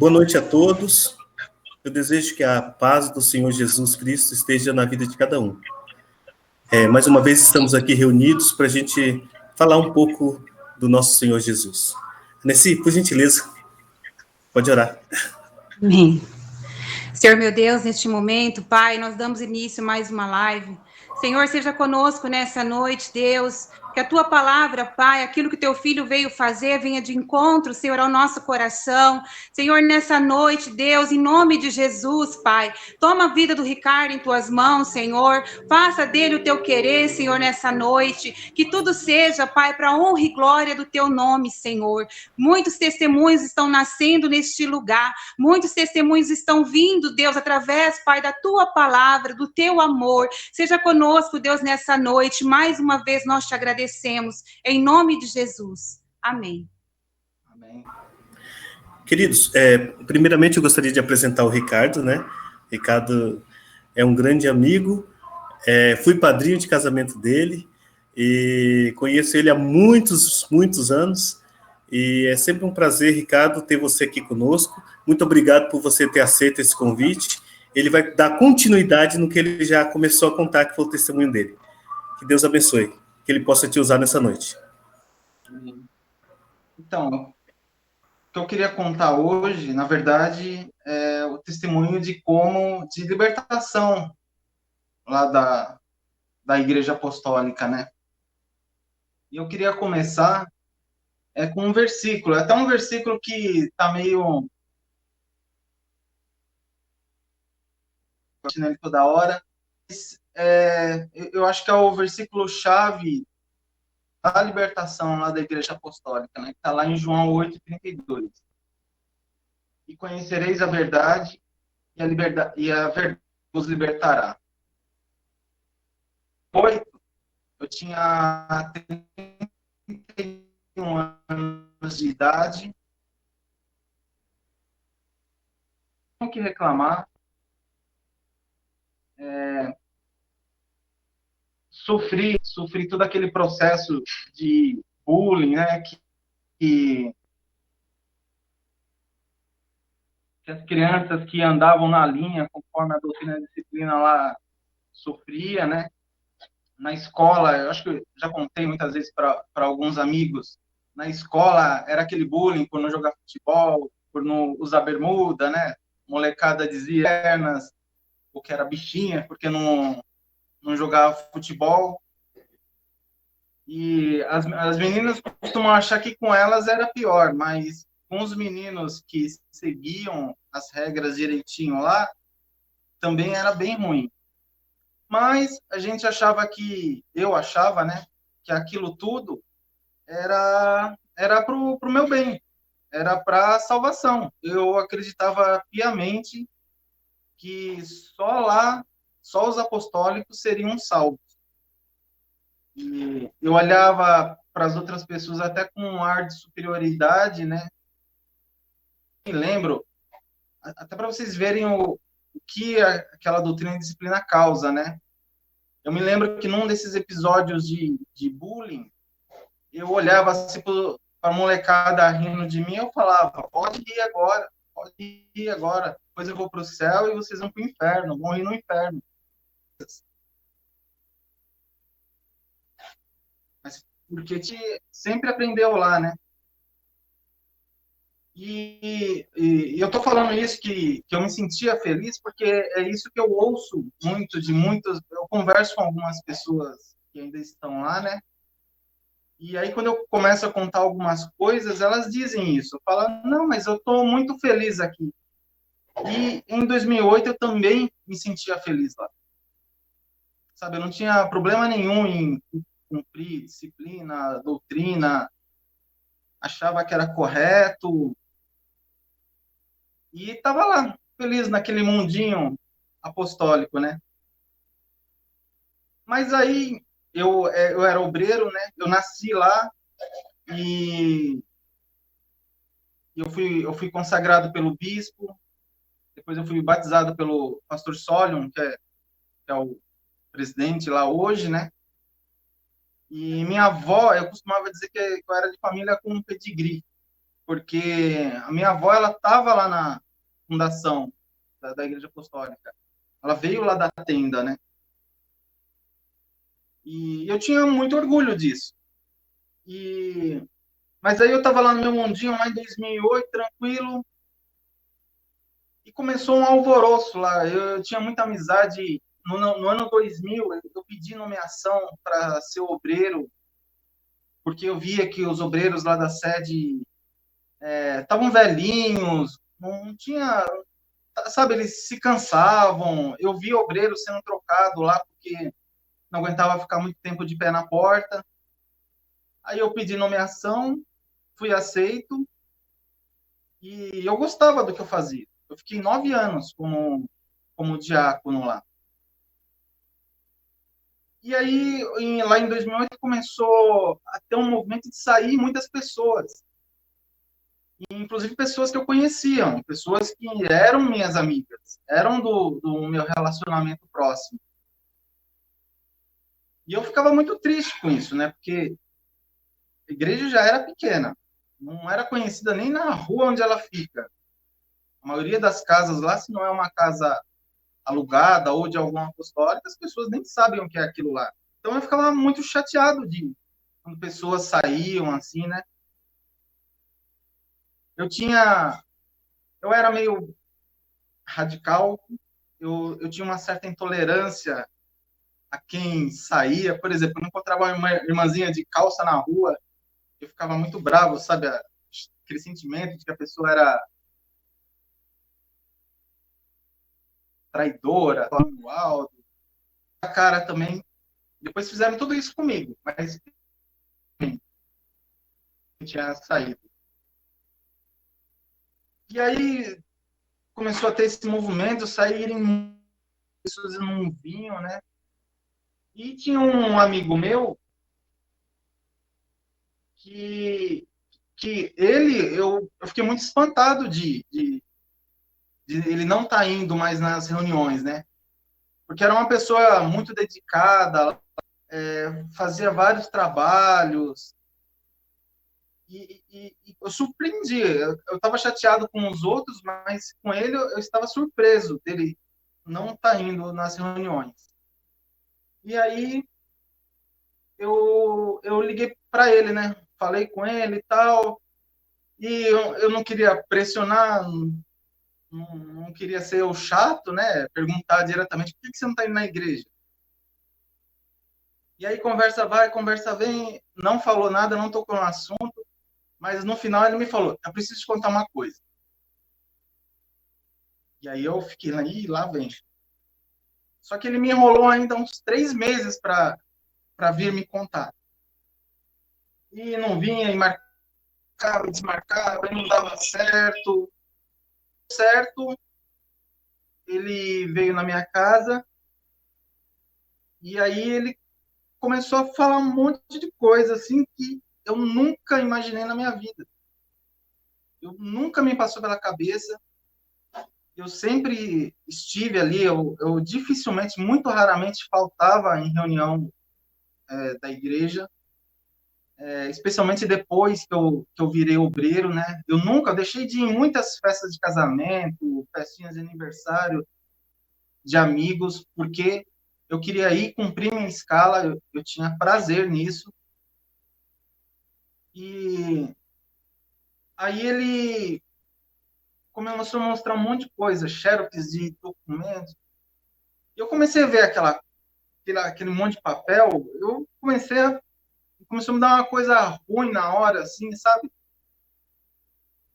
Boa noite a todos. Eu desejo que a paz do Senhor Jesus Cristo esteja na vida de cada um. Mais uma vez estamos aqui reunidos para a gente falar um pouco do nosso Senhor Jesus. Nessi, por gentileza, pode orar. Amém. Senhor meu Deus, neste momento, Pai, nós damos início a mais uma live. Senhor, seja conosco nessa noite, Deus, que a Tua palavra, Pai, aquilo que Teu Filho veio fazer, venha de encontro, Senhor, ao nosso coração. Senhor, nessa noite, Deus, em nome de Jesus, Pai, toma a vida do Ricardo em Tuas mãos, Senhor, faça dele o Teu querer, Senhor, nessa noite, que tudo seja, Pai, para a honra e glória do Teu nome, Senhor. Muitos testemunhos estão nascendo neste lugar, muitos testemunhos estão vindo, Deus, através, Pai, da Tua palavra, do Teu amor. Seja conosco, Deus, nessa noite. Mais uma vez nós te agradecemos, em nome de Jesus. Amém. Amém. Queridos, primeiramente eu gostaria de apresentar o Ricardo, né? Ricardo é um grande amigo, fui padrinho de casamento dele e conheço ele há muitos, muitos anos. E é sempre um prazer, Ricardo, ter você aqui conosco. Muito obrigado por você ter aceito esse convite. Ele vai dar continuidade no que ele já começou a contar, que foi o testemunho dele. Que Deus abençoe, que ele possa te usar nessa noite. Então, o que eu queria contar hoje, na verdade, é o testemunho de libertação lá da Igreja Apostólica, né? E eu queria começar com um versículo, até um versículo que está meio nele toda hora. Eu acho que é o versículo-chave da libertação lá da Igreja Apostólica, né? Que está lá em João 8:32. E conhecereis a verdade, e a verdade vos libertará. 8, eu tinha 31 anos de idade, não que reclamar, sofri todo aquele processo de bullying, né, que as crianças que andavam na linha, conforme a doutrina da disciplina lá sofria, né, na escola, eu acho que eu já contei muitas vezes para alguns amigos, na escola era aquele bullying por não jogar futebol, por não usar bermuda, né, molecada dizia pernas, ou que era bichinha, porque não jogava futebol. E as meninas costumam achar que com elas era pior, mas com os meninos que seguiam as regras direitinho lá, também era bem ruim. Mas a gente eu achava, né, que aquilo tudo era pro meu bem, era para salvação. Eu acreditava piamente que só os apostólicos seriam salvos. E eu olhava para as outras pessoas até com um ar de superioridade, né? Me lembro, até para vocês verem o que aquela doutrina e disciplina causa, né? Eu me lembro que num desses episódios de bullying, eu olhava assim para a molecada rindo de mim, eu falava, pode ir agora, depois eu vou para o céu e vocês vão para o inferno, vão ir no inferno. Mas porque sempre aprendeu lá, né? E eu tô falando isso que eu me sentia feliz porque é isso que eu ouço muito de muitos. Eu converso com algumas pessoas que ainda estão lá, né? E aí quando eu começo a contar algumas coisas, elas dizem isso, falando, não, mas eu tô muito feliz aqui. E em 2008 eu também me sentia feliz lá. Sabe, eu não tinha problema nenhum em cumprir disciplina, doutrina, achava que era correto. E estava lá, feliz naquele mundinho apostólico, né? Mas aí, eu era obreiro, né? Eu nasci lá e eu fui consagrado pelo bispo, depois eu fui batizado pelo pastor Solion, que é o presidente lá hoje, né? E minha avó, eu costumava dizer que eu era de família com um pedigree, porque a minha avó, ela estava lá na fundação da Igreja Apostólica. Ela veio lá da tenda, né? E eu tinha muito orgulho disso. Mas aí eu estava lá no meu mundinho, lá em 2008, tranquilo, e começou um alvoroço lá. Eu tinha muita amizade. No ano 2000, eu pedi nomeação para ser obreiro, porque eu via que os obreiros lá da sede estavam velhinhos, não tinha, sabe, eles se cansavam. Eu via obreiro sendo trocado lá, porque não aguentava ficar muito tempo de pé na porta. Aí eu pedi nomeação, fui aceito, e eu gostava do que eu fazia. Eu fiquei 9 anos como diácono lá. E aí, lá em 2008, começou a ter um movimento de sair muitas pessoas. Inclusive pessoas que eu conhecia, pessoas que eram minhas amigas, eram do meu relacionamento próximo. E eu ficava muito triste com isso, né? Porque a igreja já era pequena, não era conhecida nem na rua onde ela fica. A maioria das casas lá, se não é uma casa alugada ou de alguma apostólica, as pessoas nem sabem o que é aquilo lá. Então eu ficava muito chateado de quando pessoas saíam assim, né? Eu era meio radical, eu tinha uma certa intolerância a quem saía. Por exemplo, eu não encontrava uma irmãzinha de calça na rua, eu ficava muito bravo, sabe? Aquele sentimento de que a pessoa era traidora, falando alto. A cara também. Depois fizeram tudo isso comigo, mas tinha saído. E aí começou a ter esse movimento, saírem pessoas não vinham, né? E tinha um amigo meu que, eu fiquei muito espantado de ele não estar indo mais nas reuniões, né? Porque era uma pessoa muito dedicada, fazia vários trabalhos, e eu surpreendi. Eu estava chateado com os outros, mas com ele eu estava surpreso dele não estar indo nas reuniões. E aí eu liguei para ele, né? Falei com ele e tal, e eu não queria pressionar, não queria ser o chato, né? Perguntar diretamente por que você não está indo na igreja. E aí conversa vai, conversa vem, não falou nada, não tocou no assunto, mas no final ele me falou: eu preciso te contar uma coisa. E aí eu fiquei lá, ih, lá vem. Só que ele me enrolou ainda uns 3 meses para vir me contar. E não vinha, e marcava, desmarcava, e não dava certo. Certo, ele veio na minha casa, e aí ele começou a falar um monte de coisa assim que eu nunca imaginei na minha vida. Eu nunca me passou pela cabeça. Eu sempre estive ali, eu dificilmente, muito raramente faltava em reunião da igreja, especialmente depois que eu virei obreiro, né? Eu nunca deixei de ir em muitas festas de casamento, festinhas de aniversário de amigos, porque eu queria ir cumprir minha escala, eu tinha prazer nisso. E aí ele começou a mostrar um monte de coisa, xerox de documentos. E eu comecei a ver aquele monte de papel, começou a me dar uma coisa ruim na hora, assim, sabe?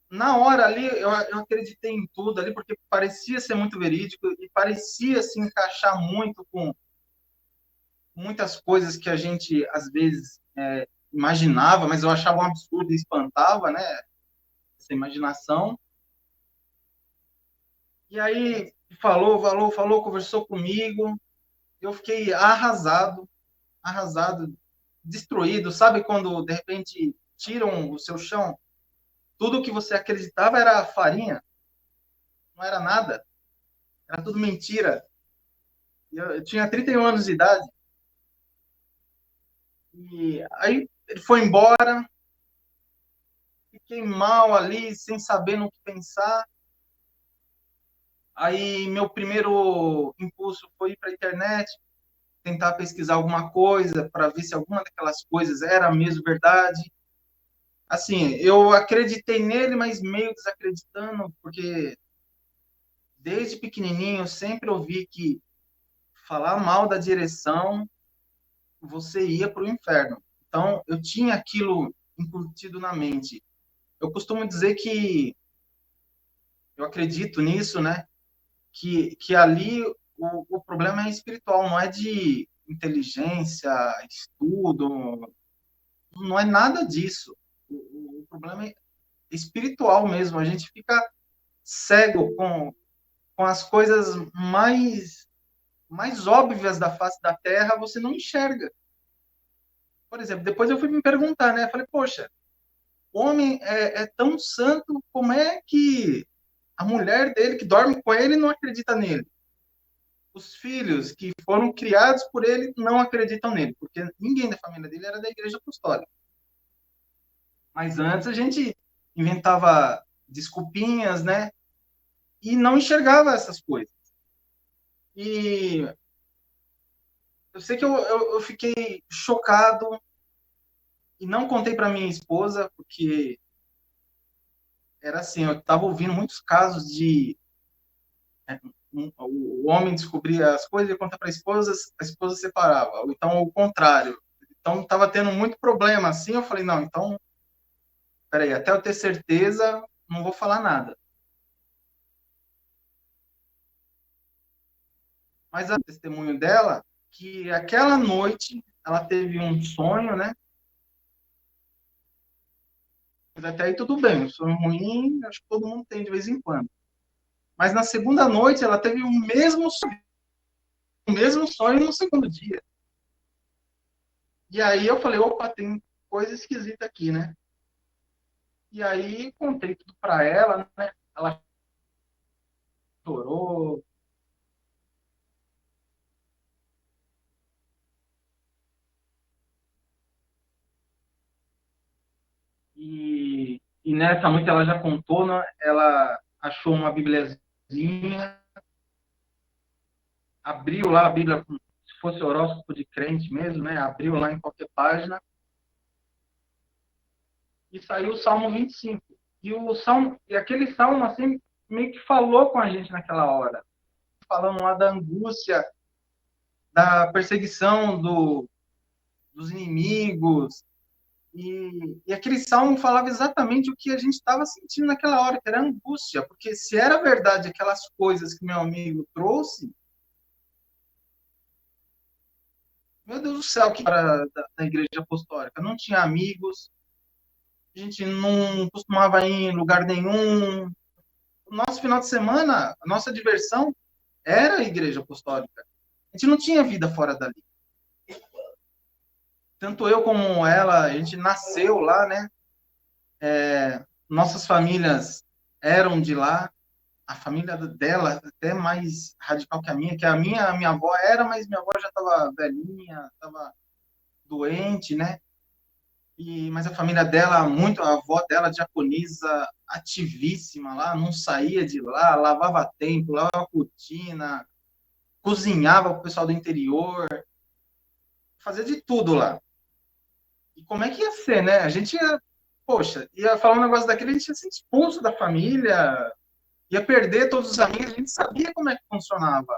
Na hora ali, eu acreditei em tudo ali, porque parecia ser muito verídico e parecia se encaixar muito com muitas coisas que a gente, às vezes, imaginava, mas eu achava um absurdo e espantava, né? Essa imaginação. E aí, falou, conversou comigo, eu fiquei arrasado, destruído. Sabe quando, de repente, tiram o seu chão? Tudo que você acreditava era farinha, não era nada, era tudo mentira. Eu tinha 31 anos de idade, e aí ele foi embora, fiquei mal ali, sem saber no que pensar. Aí meu primeiro impulso foi ir para a internet, tentar pesquisar alguma coisa para ver se alguma daquelas coisas era mesmo verdade. Assim, eu acreditei nele, mas meio desacreditando, porque desde pequenininho eu sempre ouvi que falar mal da direção, você ia para o inferno. Então, eu tinha aquilo incutido na mente. Eu costumo dizer que eu acredito nisso, né? Que ali o problema é espiritual, não é de inteligência, estudo, não é nada disso. O problema é espiritual mesmo. A gente fica cego com as coisas mais óbvias da face da terra, você não enxerga. Por exemplo, depois eu fui me perguntar, né? Falei, poxa, o homem é tão santo, como é que a mulher dele, que dorme com ele, não acredita nele? Os filhos que foram criados por ele não acreditam nele, porque ninguém da família dele era da igreja apostólica. Mas antes a gente inventava desculpinhas, né? E não enxergava essas coisas. E eu sei que eu fiquei chocado e não contei para minha esposa, porque era assim, eu estava ouvindo muitos casos de o homem descobria as coisas e conta para a esposa separava, ou então o contrário. Então estava tendo muito problema assim, eu falei, não, então, peraí, até eu ter certeza, não vou falar nada. Mas a testemunho dela, que aquela noite ela teve um sonho, né? Mas até aí tudo bem, um sonho ruim, acho que todo mundo tem de vez em quando. Mas na segunda noite ela teve o mesmo sonho no segundo dia. E aí eu falei, opa, tem coisa esquisita aqui, né? E aí contei tudo para ela, né? Ela chorou. E nessa noite ela já contou, né? Ela achou uma bibliazinha, abriu lá a Bíblia, se fosse horóscopo de crente mesmo, né? Abriu lá em qualquer página e saiu o Salmo 25. E aquele salmo assim meio que falou com a gente naquela hora, falando lá da angústia, da perseguição dos inimigos. E aquele salmo falava exatamente o que a gente estava sentindo naquela hora, que era angústia, porque se era verdade aquelas coisas que meu amigo trouxe, meu Deus do céu, que era da igreja apostólica, não tinha amigos, a gente não costumava ir em lugar nenhum. O nosso final de semana, a nossa diversão era a igreja apostólica. A gente não tinha vida fora dali. Tanto eu como ela, a gente nasceu lá, né? Nossas famílias eram de lá. A família dela até mais radical que a minha, minha avó era, mas minha avó já estava velhinha, estava doente, né? Mas a família dela, muito, a avó dela, diaconisa, ativíssima lá, não saía de lá, lavava templo, lavava cortina, cozinhava para o pessoal do interior, fazia de tudo lá. E como é que ia ser, né? A gente ia, poxa, ia falar um negócio daquele, a gente ia ser expulso da família, ia perder todos os amigos, a gente sabia como é que funcionava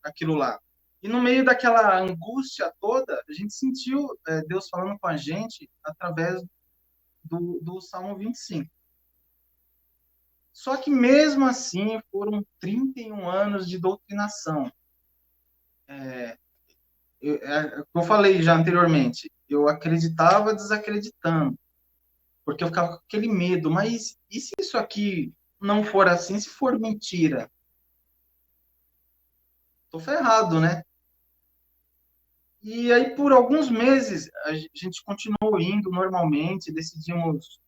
aquilo lá. E no meio daquela angústia toda, a gente sentiu Deus falando com a gente através do Salmo 25. Só que mesmo assim foram 31 anos de doutrinação. Eu falei já anteriormente, eu acreditava desacreditando, porque eu ficava com aquele medo, mas e se isso aqui não for assim, se for mentira? Tô ferrado, né? E aí, por alguns meses, a gente continuou indo normalmente, decidimos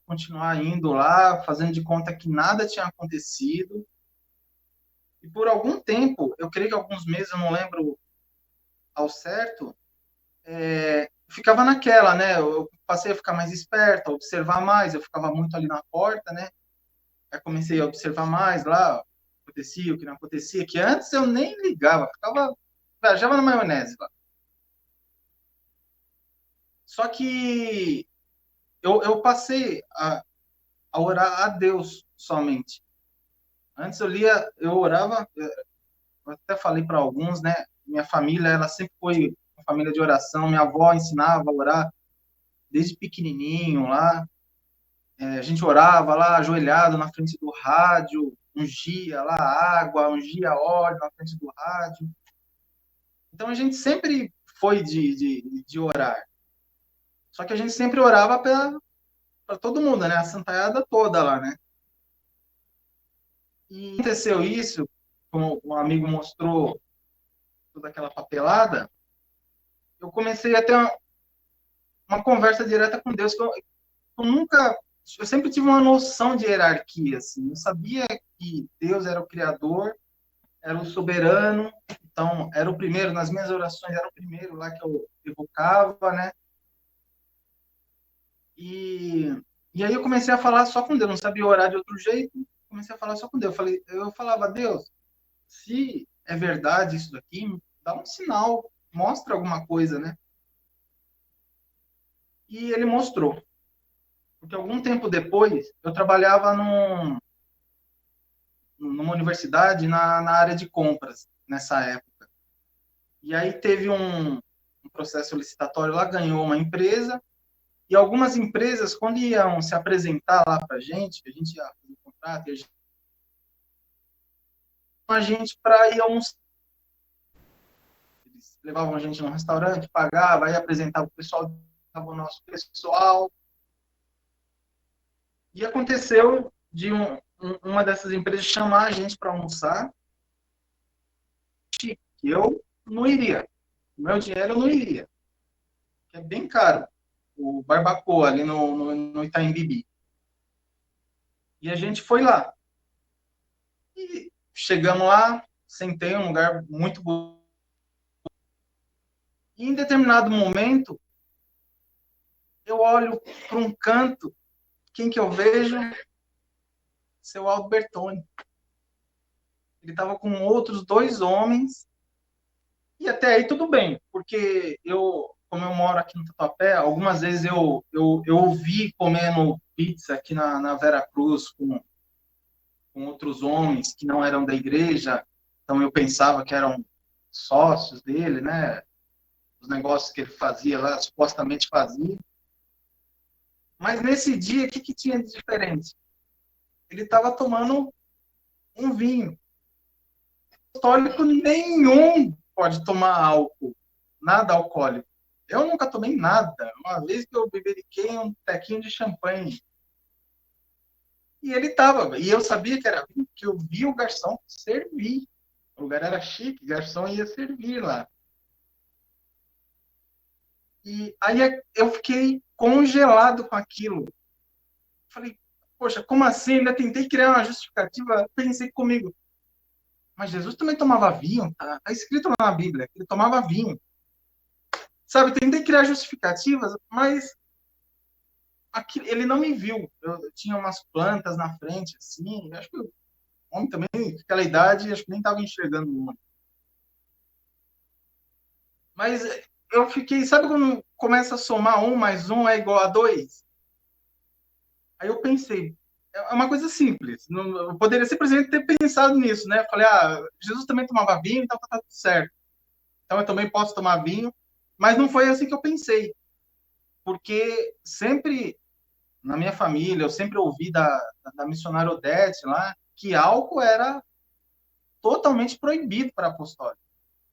continuar indo lá, fazendo de conta que nada tinha acontecido. E por algum tempo, eu creio que alguns meses, eu não lembro ao certo, ficava naquela, né? Eu passei a ficar mais esperto, a observar mais, eu ficava muito ali na porta, né? Aí comecei a observar mais lá, o que acontecia, o que não acontecia, que antes eu nem ligava, viajava na maionese lá. Só que eu passei a orar a Deus somente. Antes eu orava, eu até falei para alguns, né? Minha família, ela sempre foi uma família de oração, minha avó ensinava a orar desde pequenininho lá. A gente orava lá, ajoelhado na frente do rádio, ungia lá água, ungia óleo na frente do rádio. Então a gente sempre foi de orar. Só que a gente sempre orava para todo mundo, né? A santaiada toda lá, né? E aconteceu isso, como um amigo mostrou toda aquela papelada, eu comecei a ter uma conversa direta com Deus, que eu sempre tive uma noção de hierarquia, assim. Eu sabia que Deus era o Criador, era o soberano, então era o primeiro, nas minhas orações, era o primeiro lá que eu evocava, né? E aí eu comecei a falar só com Deus, não sabia orar de outro jeito, comecei a falar só com Deus. Eu falava, Deus, se é verdade isso daqui, dá um sinal, mostra alguma coisa, né? E ele mostrou. Porque algum tempo depois, eu trabalhava numa universidade na área de compras, nessa época. E aí teve um processo licitatório lá, ganhou uma empresa, e algumas empresas, quando iam se apresentar lá para a gente ia fazer o contrato, e a gente para ir almoçar. Eles levavam a gente num restaurante, pagava, aí apresentava o pessoal, o nosso pessoal. E aconteceu de uma dessas empresas chamar a gente para almoçar, que eu não iria. O meu dinheiro eu não iria. Que é bem caro. O Barbacoa, ali no Itaim Bibi. E a gente foi lá. E chegamos lá, sentei em um lugar muito bonito. E em determinado momento, eu olho para um canto, quem que eu vejo? Seu Aldo Bertoni. Ele estava com outros 2 homens, e até aí tudo bem, porque como eu moro aqui no Tatuapé, algumas vezes eu vi comendo pizza aqui na Vera Cruz com outros homens que não eram da igreja, então eu pensava que eram sócios dele, né? Os negócios que ele fazia lá, supostamente fazia. Mas nesse dia, o que tinha de diferente? Ele estava tomando um vinho. Alcoólico nenhum pode tomar álcool, nada alcoólico. Eu nunca tomei nada. Uma vez que eu beberiquei um tequinho de champanhe. E ele tava, e eu sabia que era vinho, porque eu vi o garçom servir. O lugar era chique, o garçom ia servir lá. E aí eu fiquei congelado com aquilo. Falei, poxa, como assim? Ainda tentei criar uma justificativa, pensei comigo. Mas Jesus também tomava vinho, tá escrito lá na Bíblia, que ele tomava vinho. Sabe, tentei criar justificativas, mas ele não me viu. Eu tinha umas plantas na frente, assim, acho que o homem também, naquela idade, acho que nem estava enxergando muito. Mas eu fiquei, sabe quando começa a somar 1 mais 1 é igual a 2? Aí eu pensei, é uma coisa simples, eu poderia simplesmente ter pensado nisso, né? Falei, Jesus também tomava vinho, então tá tudo certo. Então eu também posso tomar vinho, mas não foi assim que eu pensei. Porque sempre, na minha família, eu sempre ouvi da missionária Odete lá, que álcool era totalmente proibido para apostólico.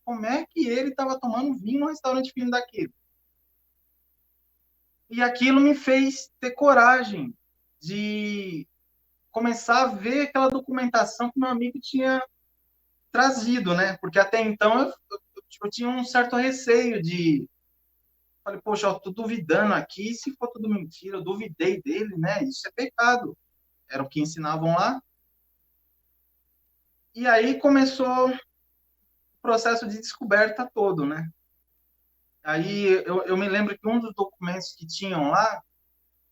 Como é que ele estava tomando vinho no restaurante fino daquele? E aquilo me fez ter coragem de começar a ver aquela documentação que meu amigo tinha trazido, né? Porque até então eu tinha um certo receio de... Falei, poxa, eu tô duvidando aqui, se for tudo mentira, eu duvidei dele, né? Isso é pecado. Era o que ensinavam lá. E aí começou o processo de descoberta todo, né? Aí eu me lembro que um dos documentos que tinham lá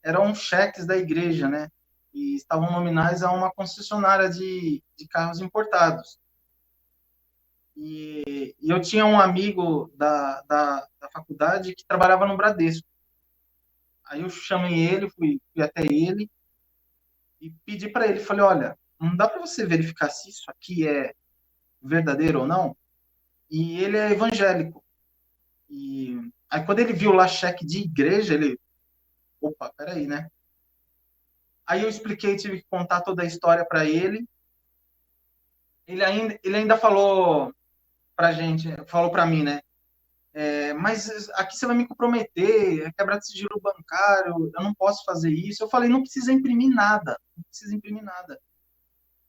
eram cheques da igreja, né? E estavam nominais a uma concessionária de carros importados. E eu tinha um amigo da faculdade que trabalhava no Bradesco. Aí eu chamei ele, fui até ele e pedi para ele, falei, olha, não dá para você verificar se isso aqui é verdadeiro ou não? E ele é evangélico. E aí quando ele viu lá cheque de igreja, ele, opa, peraí, né? Aí eu expliquei, tive que contar toda a história para ele. Ele ainda falou pra gente, falou para mim, né? Mas aqui você vai me comprometer, é quebra de sigilo bancário, eu não posso fazer isso. Eu falei, não precisa imprimir nada, não precisa imprimir nada.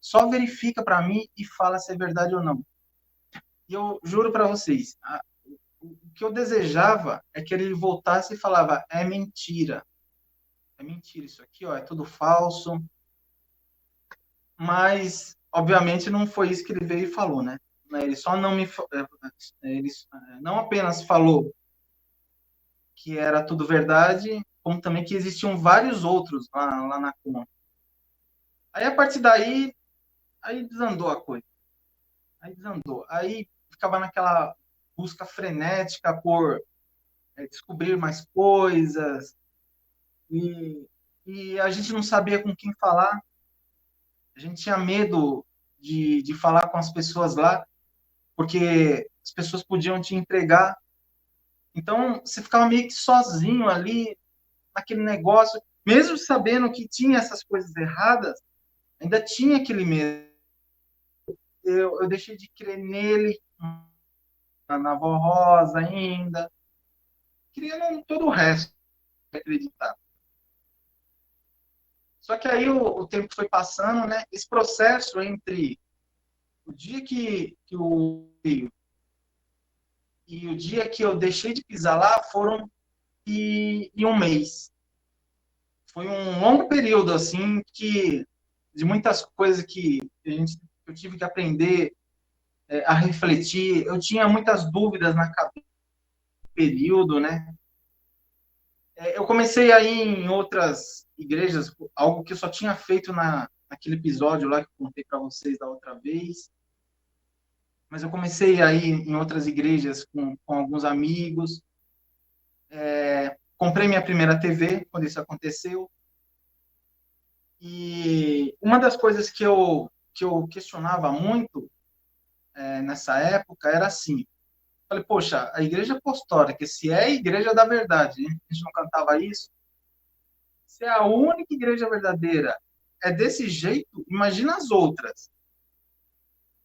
Só verifica para mim e fala se é verdade ou não. E eu juro para vocês, o que eu desejava é que ele voltasse e falava, é mentira isso aqui, ó, é tudo falso. Mas, obviamente, não foi isso que ele veio e falou, né? Ele só não me, ele não apenas falou que era tudo verdade, como também que existiam vários outros lá na conta. Aí, a partir daí, aí desandou a coisa. Aí desandou. Aí ficava naquela busca frenética por descobrir mais coisas, e a gente não sabia com quem falar. A gente tinha medo de falar com as pessoas lá, porque as pessoas podiam te entregar. Então, você ficava meio que sozinho ali, naquele negócio, mesmo sabendo que tinha essas coisas erradas, ainda tinha aquele medo. Eu deixei de crer nele, na avó Rosa ainda, queria todo o resto acreditar. Só que aí o tempo foi passando, né? Esse processo entre o dia que o e o dia que eu deixei de pisar lá foram e um mês. Foi um longo período, assim, de muitas coisas que eu tive que aprender a refletir. Eu tinha muitas dúvidas na cabeça do período, né? Eu comecei aí em outras igrejas, algo que eu só tinha feito naquele episódio lá que eu contei para vocês da outra vez. Mas eu comecei aí em outras igrejas com alguns amigos. Comprei minha primeira TV quando isso aconteceu. E uma das coisas que eu questionava muito nessa época era assim, falei, poxa, a igreja apostólica, se é a igreja da verdade, a gente não cantava isso, se é a única igreja verdadeira, é desse jeito, imagina as outras.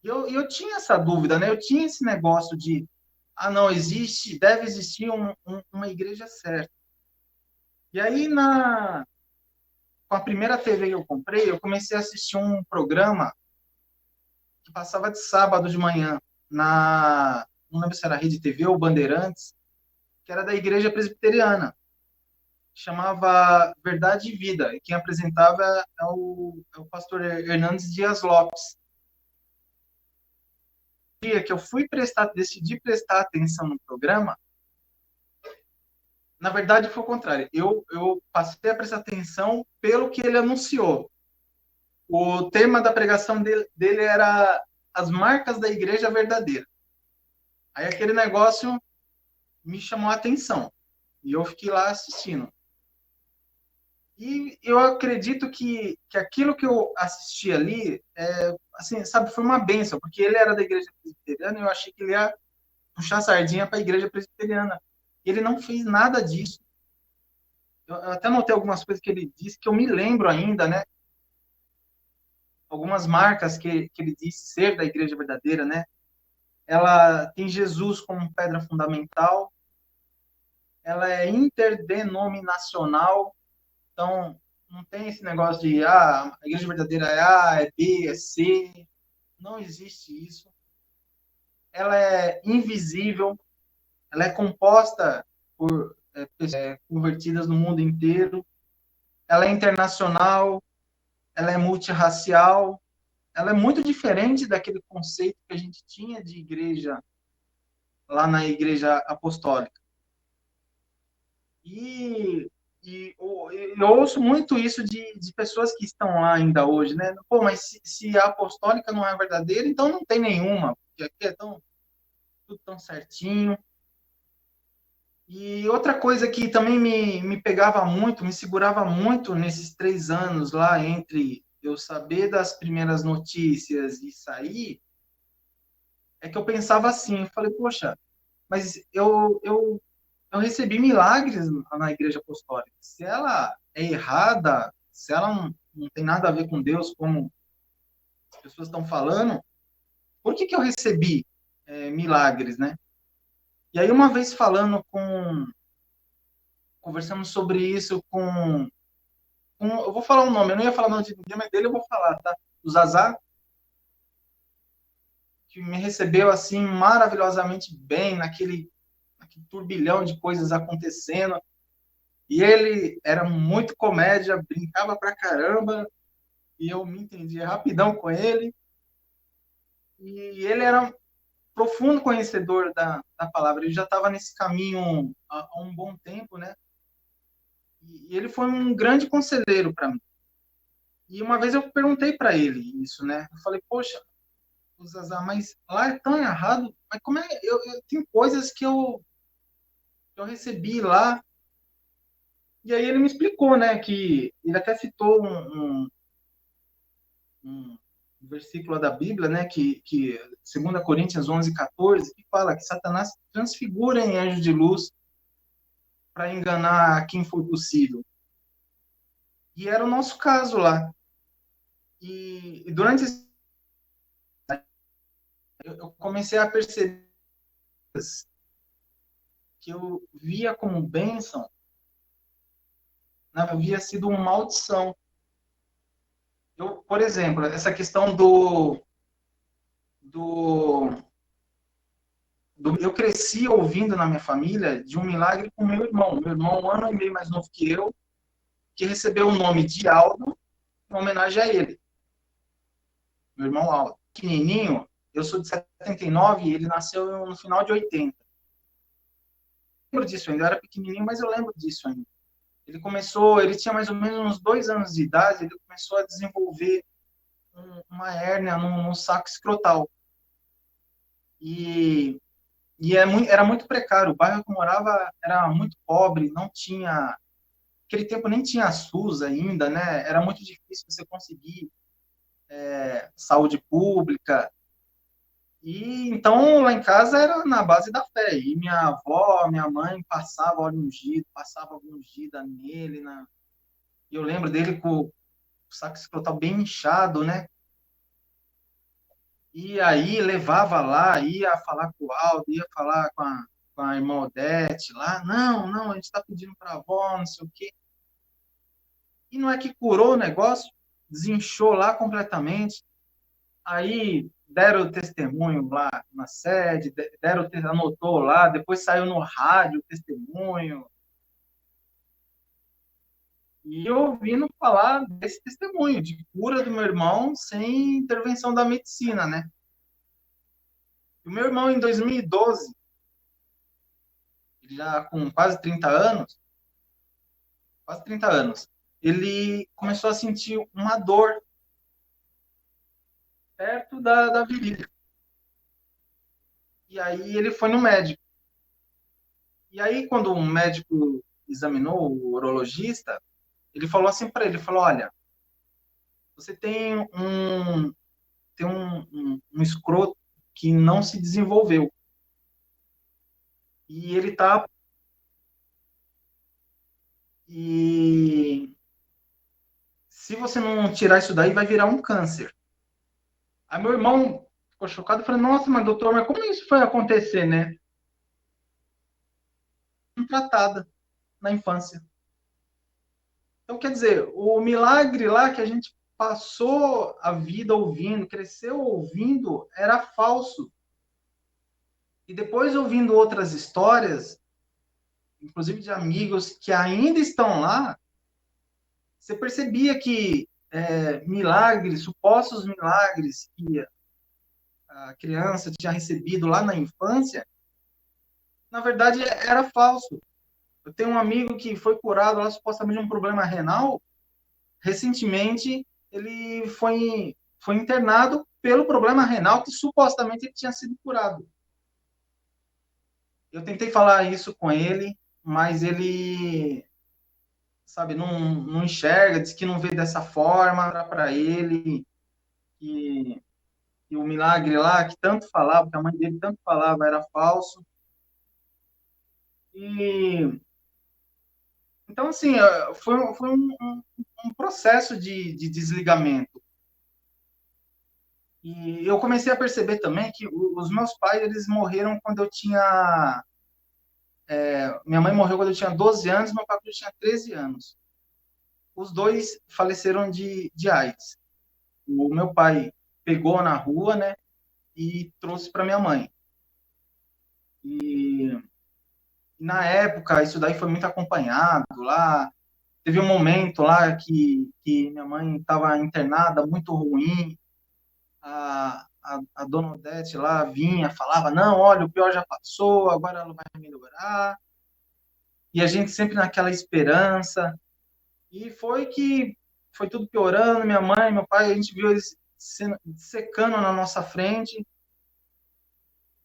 E eu tinha essa dúvida, né? Eu tinha esse negócio de, não, deve existir uma igreja certa. E aí, com a primeira TV que eu comprei, eu comecei a assistir um programa que passava de sábado de manhã, não lembro se era Rede TV ou Bandeirantes, que era da Igreja Presbiteriana. Chamava Verdade e Vida. E quem apresentava é o pastor Hernandes Dias Lopes. No dia que eu decidi prestar atenção no programa, na verdade foi o contrário. Eu passei a prestar atenção pelo que ele anunciou. O tema da pregação dele era as marcas da igreja verdadeira. Aí aquele negócio me chamou a atenção. E eu fiquei lá assistindo. E eu acredito que aquilo que eu assisti ali, assim, sabe, foi uma bênção, porque ele era da igreja presbiteriana e eu achei que ele ia puxar a sardinha para a igreja presbiteriana. E ele não fez nada disso. Eu até notei algumas coisas que ele disse que eu me lembro ainda, né? Algumas marcas que ele disse ser da igreja verdadeira, né? Ela tem Jesus como pedra fundamental, ela é interdenominacional, então não tem esse negócio de a igreja verdadeira é A, é B, é C, não existe isso. Ela é invisível, ela é composta por pessoas convertidas no mundo inteiro, ela é internacional, ela é multirracial, ela é muito diferente daquele conceito que a gente tinha de igreja lá na igreja apostólica. E eu ouço muito isso de pessoas que estão lá ainda hoje, né? Pô, mas se a apostólica não é verdadeira, então não tem nenhuma, porque aqui é tudo tão certinho. E outra coisa que também me pegava muito, me segurava muito nesses 3 anos lá, entre eu saber das primeiras notícias e sair, é que eu pensava assim, eu falei, poxa, mas eu recebi milagres na igreja apostólica. Se ela é errada, se ela não tem nada a ver com Deus, como as pessoas estão falando, por que eu recebi milagres, né? E aí, uma vez conversamos sobre isso eu vou falar o nome, eu não ia falar o nome de ninguém, mas dele eu vou falar, tá? O Zazá, que me recebeu, assim, maravilhosamente bem, naquele turbilhão de coisas acontecendo. E ele era muito comédia, brincava pra caramba, e eu me entendia rapidão com ele. E ele era um profundo conhecedor da palavra, ele já estava nesse caminho há um bom tempo, né? E ele foi um grande conselheiro para mim. E uma vez eu perguntei para ele isso, né? Eu falei, poxa, Zazá, mas lá é tão errado, mas como é. Tem coisas que eu recebi lá. E aí ele me explicou, né? Que ele até citou um versículo da Bíblia, né, que 2 Coríntios 11:14, que fala que Satanás transfigura em anjo de luz para enganar quem for possível. E era o nosso caso lá. E durante eu comecei a perceber que eu via como bênção, havia sido uma maldição. Por exemplo, essa questão do eu cresci ouvindo na minha família de um milagre com meu irmão. Meu irmão, 1 ano e meio mais novo que eu, que recebeu o nome de Aldo, em homenagem a ele. Meu irmão Aldo. Pequenininho, eu sou de 79 e ele nasceu no final de 80. Eu lembro disso ainda, eu era pequenininho, mas eu lembro disso ainda. Ele tinha mais ou menos uns 2 anos de idade, ele começou a desenvolver uma hérnia no saco escrotal. E era muito precário. O bairro que eu morava era muito pobre, não tinha. Naquele tempo nem tinha SUS ainda, né? Era muito difícil você conseguir saúde pública. E então lá em casa era na base da fé. E minha avó, minha mãe passava óleo ungido, passava alguma ungida nele. E eu lembro dele com o saco escrotal bem inchado, né? E aí levava lá, ia falar com o Aldo, ia falar com a irmã Odete lá. Não, a gente está pedindo para a avó, não sei o quê. E não é que curou o negócio, desinchou lá completamente. Aí deram o testemunho lá na sede, anotou lá, depois saiu no rádio o testemunho. E eu ouvindo falar desse testemunho, de cura do meu irmão sem intervenção da medicina, né? E o meu irmão, em 2012, já com quase 30 anos, ele começou a sentir uma dor perto da virilha. E aí ele foi no médico. E aí, quando o médico examinou, o urologista, ele falou assim para ele, falou, olha, você tem um escroto que não se desenvolveu. E ele tá... E se você não tirar isso daí, vai virar um câncer. Aí meu irmão ficou chocado e falou, nossa, mas doutor, mas como isso foi acontecer, né? Tratada na infância. Então, quer dizer, o milagre lá que a gente passou a vida ouvindo, cresceu ouvindo, era falso. E depois, ouvindo outras histórias, inclusive de amigos que ainda estão lá, você percebia que milagres, supostos milagres que a criança tinha recebido lá na infância, na verdade era falso. Eu tenho um amigo que foi curado lá supostamente de um problema renal. Recentemente, ele foi internado pelo problema renal que supostamente ele tinha sido curado. Eu tentei falar isso com ele, mas ele, sabe, não enxerga, diz que não vê dessa forma para ele, que, que o milagre lá, que tanto falava, que a mãe dele tanto falava, era falso. E então, assim, foi um processo de desligamento. E eu comecei a perceber também que os meus pais, eles morreram quando eu tinha... Minha mãe morreu quando eu tinha 12 anos, meu pai quando eu tinha 13 anos. Os dois faleceram de AIDS. O meu pai pegou na rua, né, e trouxe para minha mãe. E na época, isso daí foi muito acompanhado lá. Teve um momento lá que minha mãe estava internada, muito ruim. A dona Odete lá vinha, falava, não, olha, o pior já passou, agora ela vai melhorar. E a gente sempre naquela esperança. E foi tudo piorando, minha mãe, meu pai, a gente viu eles secando na nossa frente,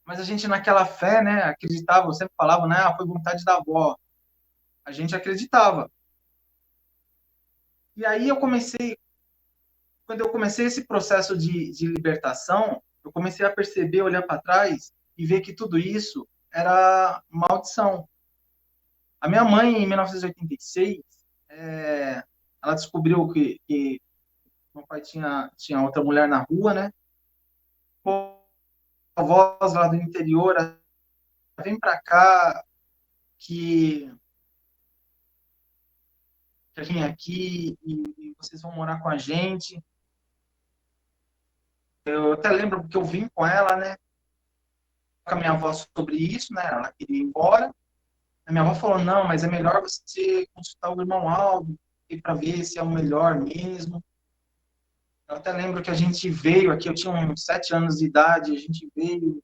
mas a gente naquela fé, né, acreditava, eu sempre falava, né, foi vontade da avó. A gente acreditava. E aí quando eu comecei esse processo de libertação, eu comecei a perceber, olhar para trás e ver que tudo isso era maldição. A minha mãe, em 1986, ela descobriu que meu pai tinha outra mulher na rua, né? A voz lá do interior, vem para cá, que a gente aqui e vocês vão morar com a gente. Eu até lembro porque eu vim com ela, né? Com a minha avó sobre isso, né? Ela queria ir embora. A minha avó falou, não, mas é melhor você consultar o irmão Aldo para ver se é o melhor mesmo. Eu até lembro que a gente veio aqui, eu tinha uns 7 anos de idade, a gente veio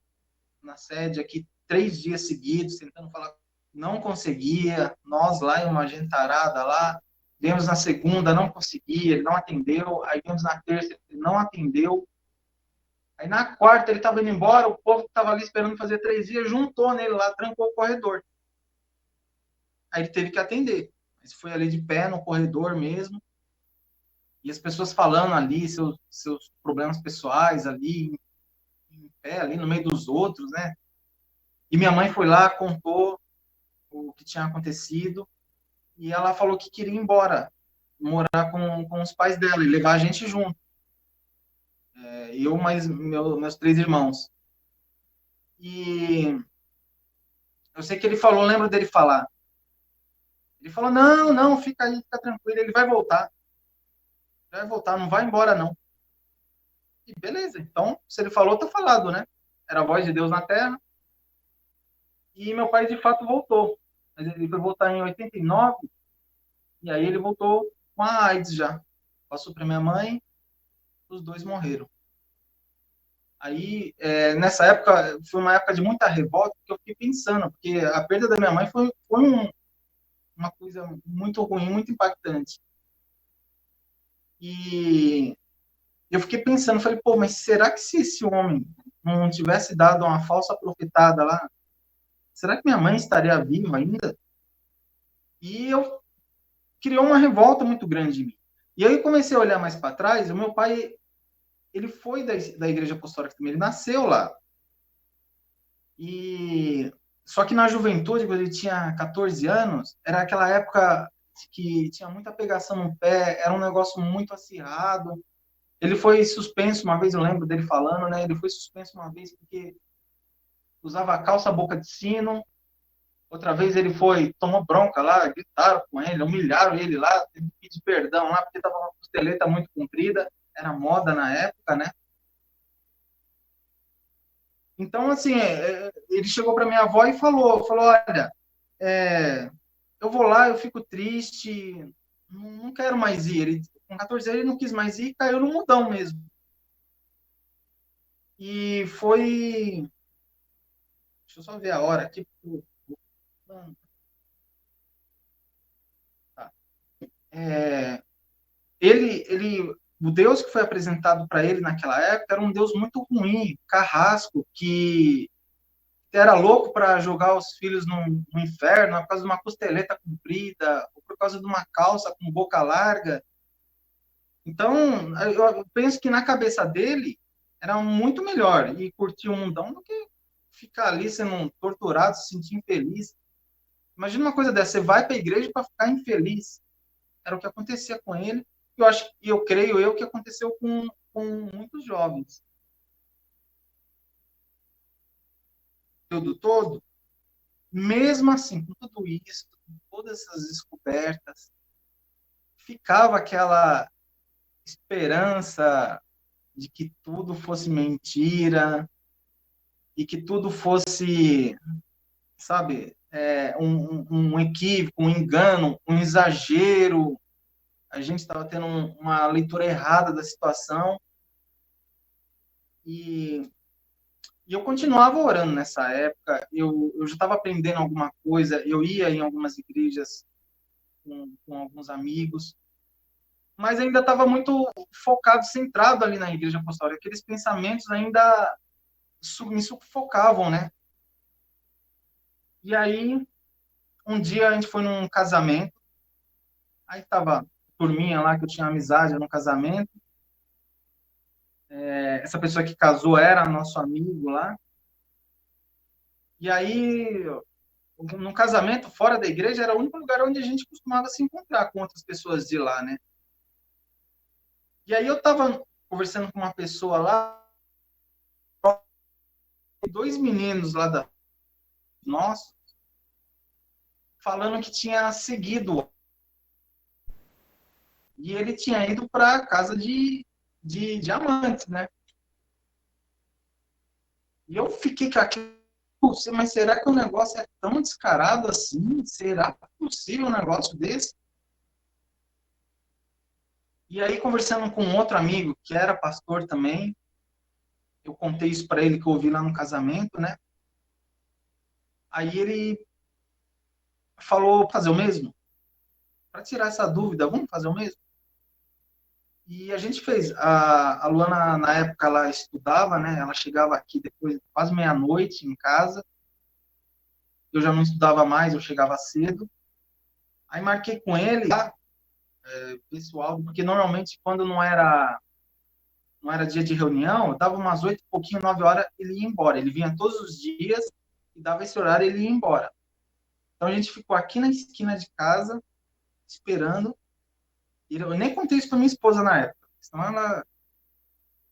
na sede aqui 3 dias seguidos, tentando falar, não conseguia, nós lá em uma gentarada lá, viemos na segunda, não conseguia, ele não atendeu, aí viemos na terça, ele não atendeu, aí na quarta ele estava indo embora, o povo que estava ali esperando fazer 3 dias, juntou nele lá, trancou o corredor. Aí ele teve que atender, mas foi ali de pé no corredor mesmo, e as pessoas falando ali, seus problemas pessoais ali, em pé, ali no meio dos outros, né? E minha mãe foi lá, contou o que tinha acontecido, e ela falou que queria ir embora, morar com os pais dela e levar a gente junto. Eu mais meus 3 irmãos. E eu sei que ele falou, lembro dele falar. Ele falou, não, não, fica aí, fica tranquilo, ele vai voltar, não vai embora não. E beleza, então, se ele falou, tá falado, né? Era a voz de Deus na terra. E meu pai, de fato, voltou. Mas ele foi voltar em 89, e aí ele voltou com a AIDS já. Passou para minha mãe, os dois morreram. Aí, nessa época, foi uma época de muita revolta, que eu fiquei pensando, porque a perda da minha mãe foi uma coisa muito ruim, muito impactante. E eu fiquei pensando, falei, pô, mas será que se esse homem não tivesse dado uma falsa profetada lá, será que minha mãe estaria viva ainda? E eu criou uma revolta muito grande em mim. E aí eu comecei a olhar mais para trás, o meu pai, ele foi da Igreja Apostólica também, ele nasceu lá. E só que na juventude, quando ele tinha 14 anos, era aquela época que tinha muita pegação no pé, era um negócio muito acirrado. Ele foi suspenso uma vez, eu lembro dele falando, né? Ele foi suspenso uma vez porque usava calça boca de sino. Outra vez ele tomou bronca lá, gritaram com ele, humilharam ele lá, teve que pedir perdão lá porque estava uma costeleta muito comprida, era moda na época, né? Então, assim, ele chegou para minha avó e falou, olha, eu vou lá, eu fico triste, não quero mais ir. Ele, com 14 anos ele não quis mais ir, caiu no mundão mesmo. E foi... Deixa eu só ver a hora aqui. o Deus que foi apresentado para ele naquela época era um Deus muito ruim, carrasco, que era louco para jogar os filhos no inferno por causa de uma costeleta comprida, ou por causa de uma calça com boca larga. Então, eu penso que na cabeça dele era muito melhor ir curtir o mundão do que ficar ali sendo torturado, se sentir infeliz. Imagina uma coisa dessa, você vai para a igreja para ficar infeliz. Era o que acontecia com ele. Eu creio que aconteceu com muitos jovens. Todo, mesmo assim, com tudo isso, com todas essas descobertas, ficava aquela esperança de que tudo fosse mentira e que tudo fosse, sabe, um equívoco, um engano, um exagero. A gente estava tendo uma leitura errada da situação e eu continuava orando nessa época. Eu já estava aprendendo alguma coisa, eu ia em algumas igrejas com alguns amigos, mas ainda estava muito focado, centrado ali na igreja apostólica. Aqueles pensamentos ainda me sufocavam, né? E aí, um dia a gente foi num casamento, aí estava a turminha lá que eu tinha amizade no casamento. Essa pessoa que casou era nosso amigo lá. E aí, no casamento, fora da igreja, era o único lugar onde a gente costumava se encontrar com outras pessoas de lá, né? E aí eu estava conversando com uma pessoa lá, dois meninos lá da nossa, falando que tinha seguido. E ele tinha ido para a casa de diamantes, né? E eu fiquei com aquilo, mas será que o negócio é tão descarado assim? Será possível um negócio desse? E aí, conversando com outro amigo, que era pastor também, eu contei isso para ele que eu ouvi lá no casamento, né? Aí ele falou, fazer o mesmo? Para tirar essa dúvida, vamos fazer o mesmo? E a gente fez. A Luana, na época, ela estudava, né? Ela chegava aqui depois, quase meia-noite, em casa. Eu já não estudava mais, eu chegava cedo. Aí marquei com ele, pessoal, porque normalmente quando não era dia de reunião, eu dava umas 8 e pouquinho, 9 horas, ele ia embora. Ele vinha todos os dias e dava esse horário, ele ia embora. Então a gente ficou aqui na esquina de casa, esperando. E eu nem contei isso para minha esposa na época, senão ela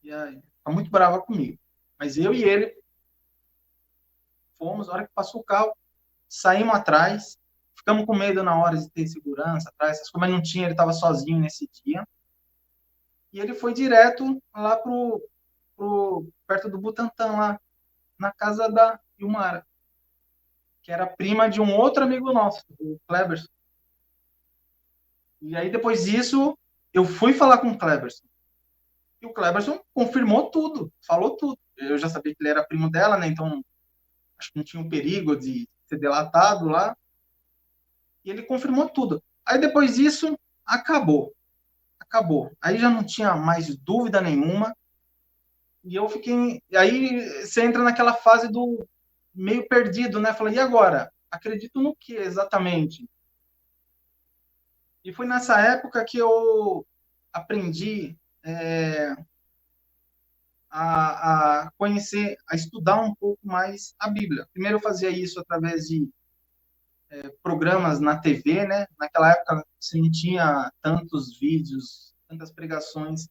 ia ficar muito brava comigo. Mas eu e ele fomos, na hora que passou o carro, saímos atrás, ficamos com medo na hora de ter segurança atrás, mas não tinha, ele estava sozinho nesse dia. E ele foi direto lá perto do Butantã, lá na casa da Ilmara, que era prima de um outro amigo nosso, o Kleberson. E aí, depois disso, eu fui falar com o Kleberson. E o Kleberson confirmou tudo, falou tudo. Eu já sabia que ele era primo dela, né? Então, acho que não tinha um perigo de ser delatado lá. E ele confirmou tudo. Aí, depois disso, acabou. Aí já não tinha mais dúvida nenhuma. E eu fiquei... Aí você entra naquela fase do meio perdido, né? Falei, e agora? Acredito no que exatamente? E foi nessa época que eu aprendi a conhecer, a estudar um pouco mais a Bíblia. Primeiro eu fazia isso através de programas na TV, né? Naquela época você não tinha tantos vídeos, tantas pregações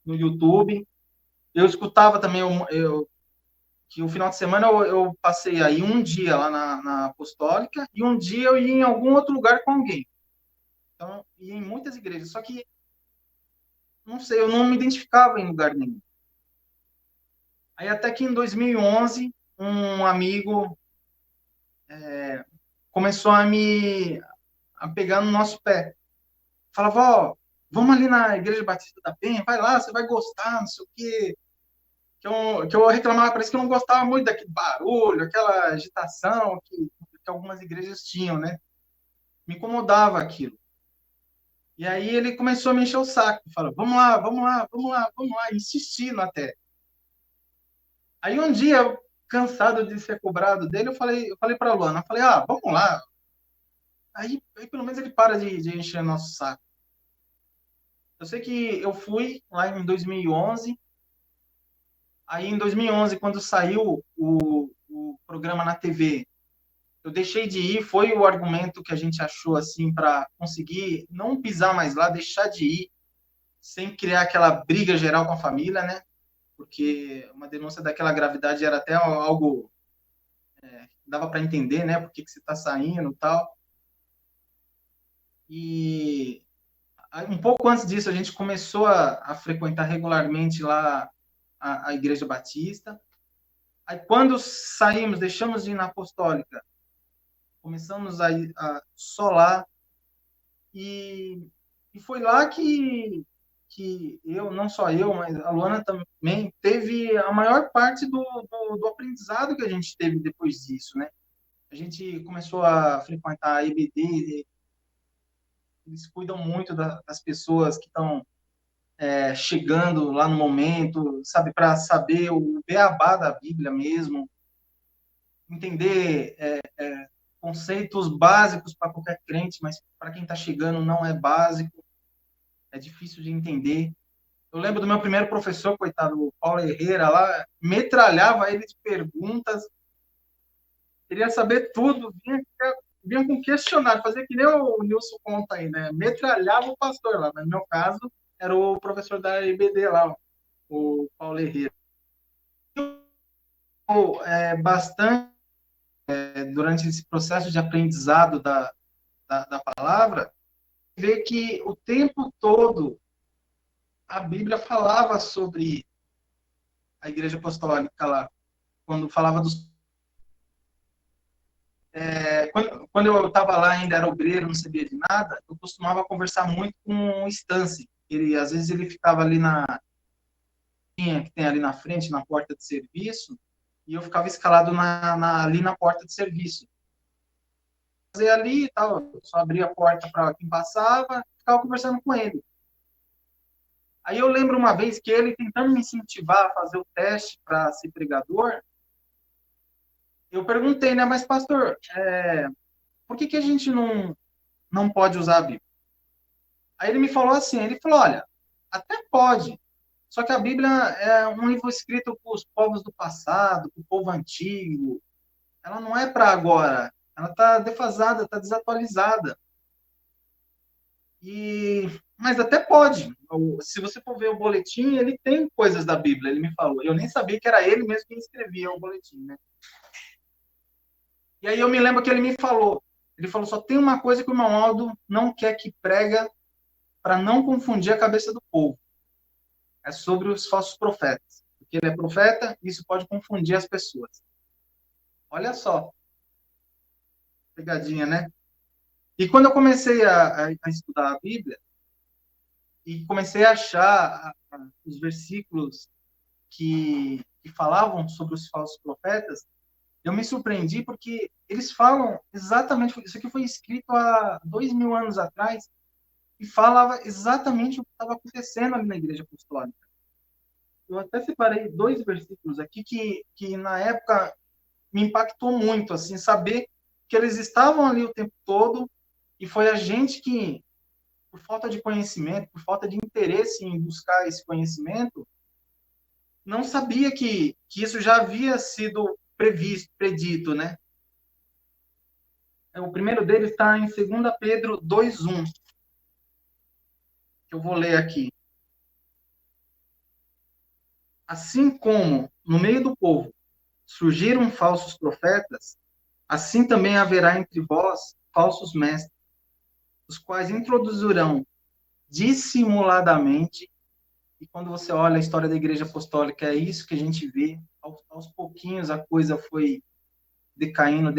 no YouTube. Eu escutava também, que o final de semana eu passei aí um dia lá na Apostólica e um dia eu ia em algum outro lugar com alguém. Então, ia em muitas igrejas, só que, não sei, eu não me identificava em lugar nenhum. Aí até que em 2011, um amigo começou a pegar no nosso pé. Falava, ó, vamos ali na Igreja Batista da Penha, vai lá, você vai gostar, não sei o quê. Que eu reclamava, parece que eu não gostava muito daquele barulho, aquela agitação que algumas igrejas tinham, né? Me incomodava aquilo. E aí ele começou a me encher o saco, falou, vamos lá, vamos lá, vamos lá, vamos lá, insistindo até. Aí um dia, eu, cansado de ser cobrado dele, eu falei para a Luana, eu falei, vamos lá. Aí pelo menos ele para de encher nosso saco. Eu sei que eu fui lá em 2011, aí em 2011, quando saiu o programa na TV, eu deixei de ir, foi o argumento que a gente achou assim para conseguir não pisar mais lá, deixar de ir, sem criar aquela briga geral com a família, né? Porque uma denúncia daquela gravidade era até algo dava para entender, né? Por que você está saindo e tal. E um pouco antes disso, a gente começou a frequentar regularmente lá a Igreja Batista. Aí, quando saímos, deixamos de ir na Apostólica, começamos a ir só lá. E foi lá que eu, não só eu, mas a Luana também, teve a maior parte do aprendizado que a gente teve depois disso, né? A gente começou a frequentar a EBD, eles cuidam muito das pessoas que estão chegando lá no momento, sabe, para saber o beabá da Bíblia mesmo, entender conceitos básicos para qualquer crente, mas para quem está chegando não é básico, é difícil de entender. Eu lembro do meu primeiro professor, coitado, o Paulo Herrera, lá, metralhava ele de perguntas, queria saber tudo, vinha com questionário, fazia que nem o Nilson conta aí, né? Metralhava o pastor lá, mas no meu caso, era o professor da IBD lá, o Paulo Herrera. Bastante, durante esse processo de aprendizado da palavra, ver que o tempo todo a Bíblia falava sobre a Igreja Apostólica lá, quando falava dos quando eu estava lá, ainda era obreiro, não sabia de nada, eu costumava conversar muito com o Stance. Às vezes ele ficava ali na linha que tem ali na frente, na porta de serviço, e eu ficava escalado ali na porta de serviço. Fazer ali e tal, só abria a porta para quem passava, ficava conversando com ele. Aí eu lembro uma vez que ele, tentando me incentivar a fazer o teste para ser pregador, eu perguntei, né, mas pastor, por que a gente não pode usar a Bíblia? Aí ele me falou assim, ele falou, olha, até pode, só que a Bíblia é um livro escrito para os povos do passado, para o povo antigo, ela não é para agora, ela está defasada, está desatualizada. Mas até pode, se você for ver o boletim, ele tem coisas da Bíblia, ele me falou, eu nem sabia que era ele mesmo quem escrevia o boletim, né? E aí eu me lembro que ele falou, só tem uma coisa que o irmão Aldo não quer que prega para não confundir a cabeça do povo. É sobre os falsos profetas. Porque ele é profeta, isso pode confundir as pessoas. Olha só. Pegadinha, né? E quando eu comecei a estudar a Bíblia, e comecei a achar os versículos que falavam sobre os falsos profetas, eu me surpreendi porque eles falam exatamente, isso aqui foi escrito há 2000 anos atrás, e falava exatamente o que estava acontecendo ali na Igreja Apostólica. Eu até separei 2 versículos aqui que na época me impactou muito, assim, saber que eles estavam ali o tempo todo e foi a gente que, por falta de conhecimento, por falta de interesse em buscar esse conhecimento, não sabia que isso já havia sido previsto, predito, né? O primeiro deles está em 2 Pedro 2:1, que eu vou ler aqui. Assim como no meio do povo surgiram falsos profetas, assim também haverá entre vós falsos mestres, os quais introduzirão dissimuladamente, e quando você olha a história da Igreja Apostólica, é isso que a gente vê, aos pouquinhos a coisa foi decaindo,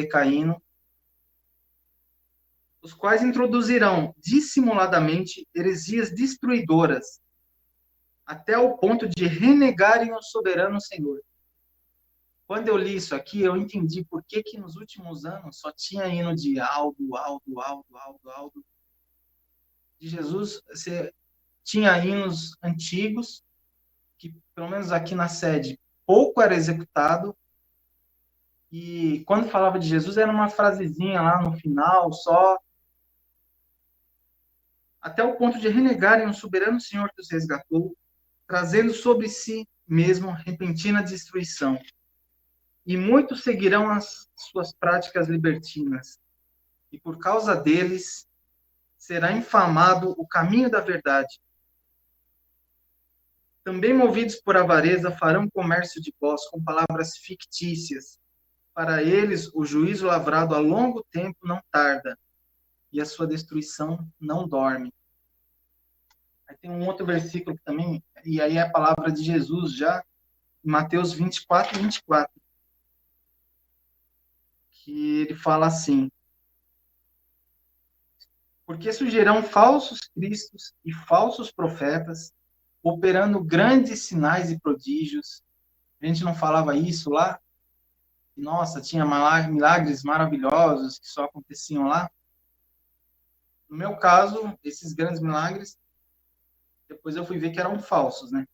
os quais introduzirão dissimuladamente heresias destruidoras, até o ponto de renegarem o soberano Senhor. Quando eu li isso aqui, eu entendi por que nos últimos anos só tinha hino de Aldo. de Jesus, você tinha hinos antigos, que pelo menos aqui na sede, pouco era executado, e quando falava de Jesus era uma frasezinha lá no final, só, até o ponto de renegarem o soberano Senhor que os resgatou, trazendo sobre si mesmo repentina destruição. E muitos seguirão as suas práticas libertinas, e por causa deles será infamado o caminho da verdade. Também movidos por avareza farão comércio de vós com palavras fictícias. Para eles o juízo lavrado a longo tempo não tarda, e a sua destruição não dorme. Aí tem um outro versículo que também, e aí é a palavra de Jesus já, em Mateus 24, 24, que ele fala assim: porque surgirão falsos cristos e falsos profetas, operando grandes sinais e prodígios. A gente não falava isso lá? Nossa, tinha milagres maravilhosos que só aconteciam lá. No meu caso, esses grandes milagres, depois eu fui ver que eram falsos, né?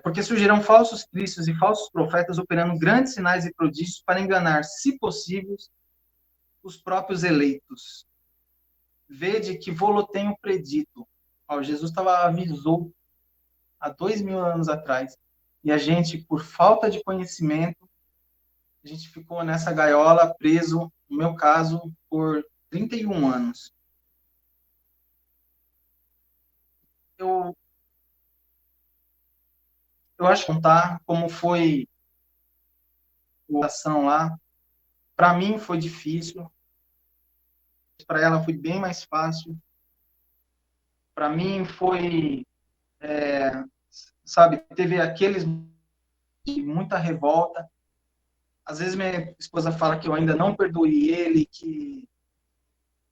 Porque surgirão falsos cristos e falsos profetas operando grandes sinais e prodígios para enganar, se possível, os próprios eleitos. Vede que vou-lo tenho predito. Jesus avisou há 2000 anos atrás. E a gente, por falta de conhecimento, a gente ficou nessa gaiola preso, no meu caso, por 31 anos. Eu acho que contar como foi a oração lá. Para mim foi difícil, para ela foi bem mais fácil. Para mim foi, sabe, teve aqueles de muita revolta. Às vezes minha esposa fala que eu ainda não perdoei ele, que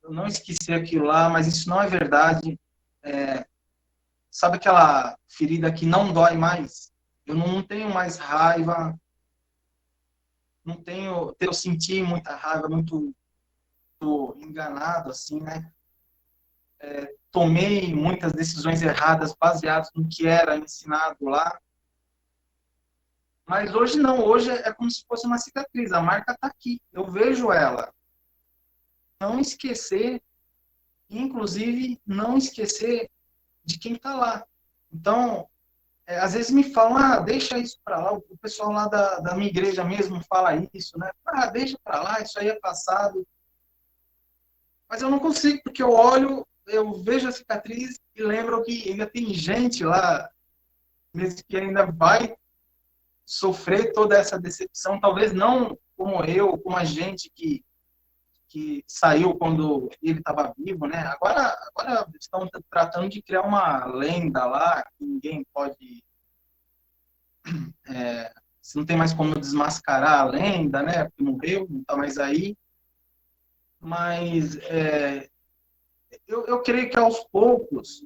eu não esqueci aquilo lá, mas isso não é verdade. Sabe aquela ferida que não dói mais? Eu não tenho mais raiva, não tenho, eu senti muita raiva, muito enganado, assim, né? Tomei muitas decisões erradas baseadas no que era ensinado lá. Mas hoje não, hoje é como se fosse uma cicatriz, a marca está aqui, eu vejo ela. Não esquecer, inclusive não esquecer de quem está lá. Então, às vezes me falam, deixa isso para lá, o pessoal lá da minha igreja mesmo fala isso, né? Deixa para lá, isso aí é passado. Mas eu não consigo, porque eu olho, eu vejo a cicatriz e lembro que ainda tem gente lá, mesmo que ainda vai sofrer toda essa decepção, talvez não como eu, como a gente que saiu quando ele estava vivo, né? Agora estão tratando de criar uma lenda lá, que ninguém pode... se não tem mais como desmascarar a lenda, né? Porque morreu, não está mais aí. Mas eu creio que aos poucos,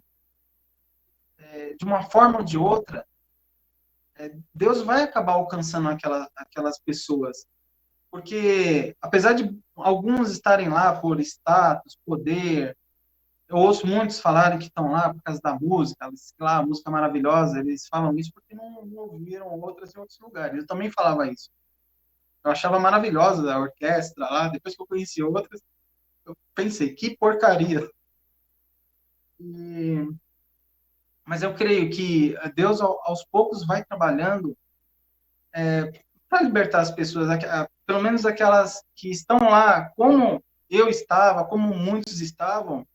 de uma forma ou de outra, Deus vai acabar alcançando aquelas pessoas. Porque, apesar de alguns estarem lá por status, poder, eu ouço muitos falarem que estão lá por causa da música, lá, a música maravilhosa, eles falam isso porque não ouviram outras em outros lugares. Eu também falava isso. Eu achava maravilhosa a orquestra lá, depois que eu conheci outras, eu pensei, que porcaria. Mas eu creio que Deus, aos poucos, vai trabalhando para libertar as pessoas, pelo menos aquelas que estão lá, como eu estava, como muitos estavam,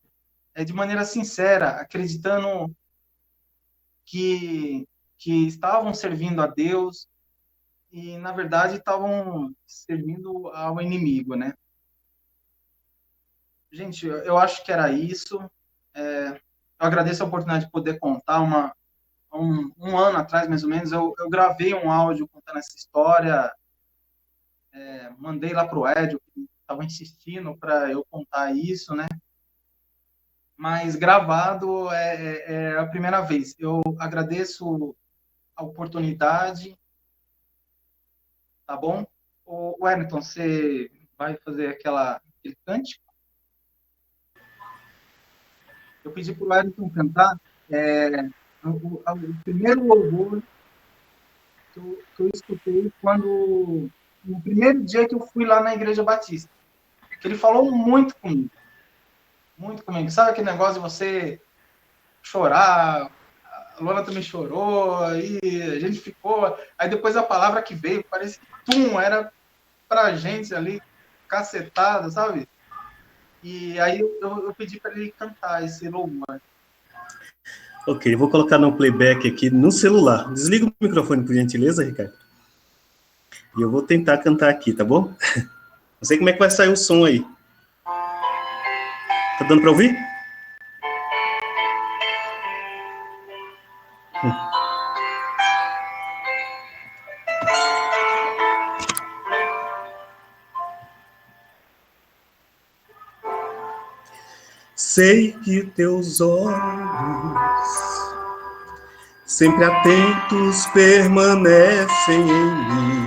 de maneira sincera, acreditando que estavam servindo a Deus e, na verdade, estavam servindo ao inimigo, né? Gente, eu acho que era isso. Eu agradeço a oportunidade de poder contar um ano atrás, mais ou menos, eu gravei um áudio contando essa história, mandei lá para o Ed, que estava insistindo para eu contar isso, né? Mas gravado é a primeira vez. Eu agradeço a oportunidade, tá bom? O Wellington, você vai fazer aquele cântico? eu pedi para o Wellington cantar o primeiro louvor que eu escutei no primeiro dia que eu fui lá na Igreja Batista. Que ele falou muito comigo. Muito comigo. Sabe aquele negócio de você chorar? A Luana também chorou, aí a gente ficou... Aí depois a palavra que veio, parece que era pra gente ali, cacetada, sabe? E aí eu pedi para ele cantar esse louvor. Ok, vou colocar no playback aqui no celular. Desliga o microfone, por gentileza, Ricardo. E eu vou tentar cantar aqui, tá bom? Não sei como é que vai sair o som aí. Tá dando para ouvir? Sei que teus olhos, sempre atentos, permanecem em mim.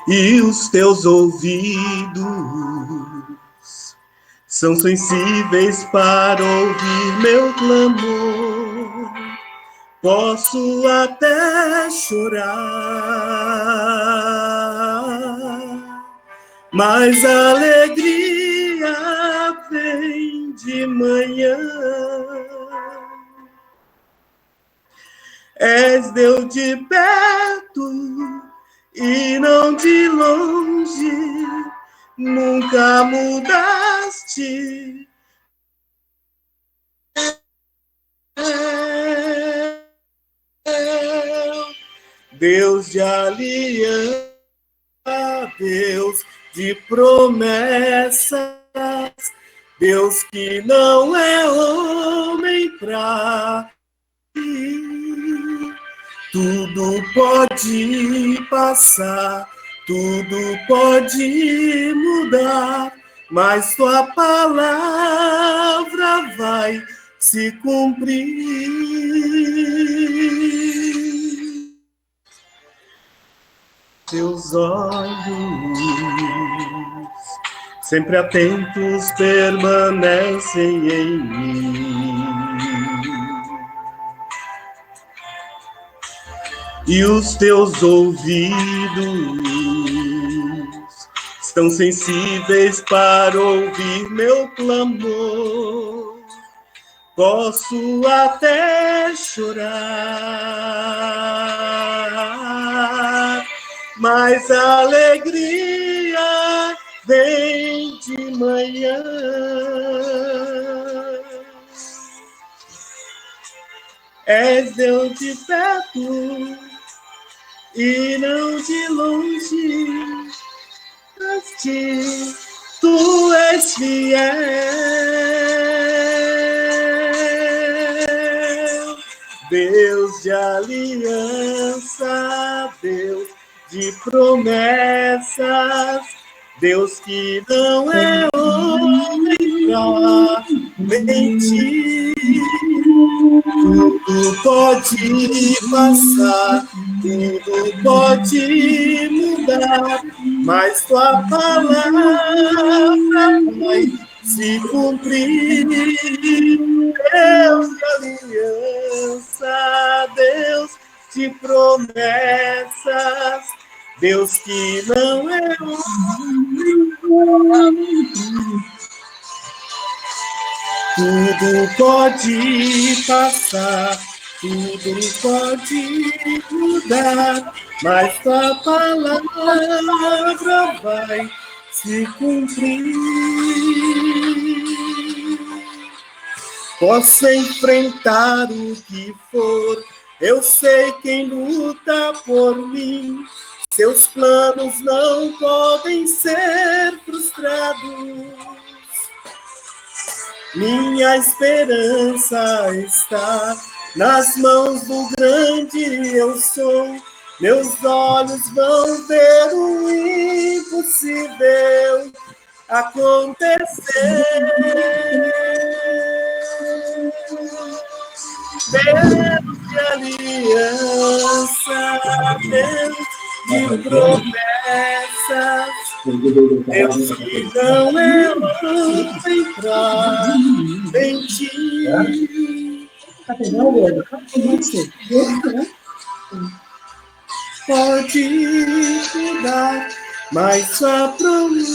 E os teus ouvidos são sensíveis para ouvir meu clamor. Posso até chorar, mas a alegria vem de manhã. És Deus de perto e não de longe, nunca mudaste. Deus de aliança, Deus de promessas, Deus que não é homem pra ir. Tudo pode passar, tudo pode mudar, mas tua palavra vai se cumprir. Teus olhos, sempre atentos, permanecem em mim. E os teus ouvidos estão sensíveis para ouvir meu clamor. Posso até chorar, mas a alegria vem de manhã. És Deus de perto e não de longe, tu és fiel. Deus de aliança, Deus de promessas, Deus que não é homem pra mentir. Tudo pode passar, tudo pode mudar, mas tua palavra vai se cumprir. Deus de aliança, Deus de promessas, Deus que não é homem. Tudo pode passar, tudo pode mudar, mas tua palavra vai se cumprir. Posso enfrentar o que for, eu sei quem luta por mim. Seus planos não podem ser frustrados. Minha esperança está nas mãos do grande eu sou. Meus olhos vão ver o impossível acontecer. Deus de aliança, Deus de promessas, Eu que não é louco entrar em ti. Pode mudar, mas sua promessa